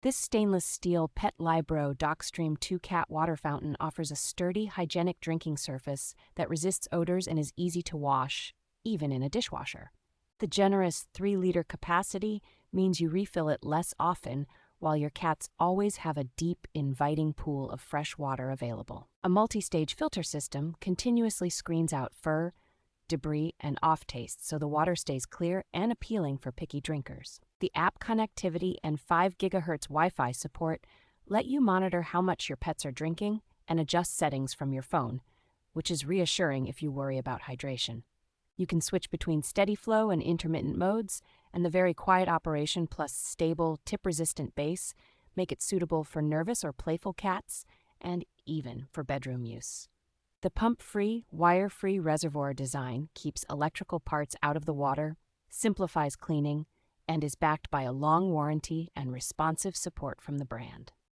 This stainless steel PETLIBRO Dockstream 2-cat water fountain offers a sturdy, hygienic drinking surface that resists odors and is easy to wash, even in a dishwasher. The generous 3-liter capacity means you refill it less often, while your cats always have a deep, inviting pool of fresh water available. A multi-stage filter system continuously screens out fur, debris, and off-taste so the water stays clear and appealing for picky drinkers. The app connectivity and 5 gigahertz Wi-Fi support let you monitor how much your pets are drinking and adjust settings from your phone, which is reassuring if you worry about hydration. You can switch between steady flow and intermittent modes, and the very quiet operation plus stable, tip-resistant base make it suitable for nervous or playful cats and even for bedroom use. The pump-free, wire-free reservoir design keeps electrical parts out of the water, simplifies cleaning, and is backed by a long warranty and responsive support from the brand.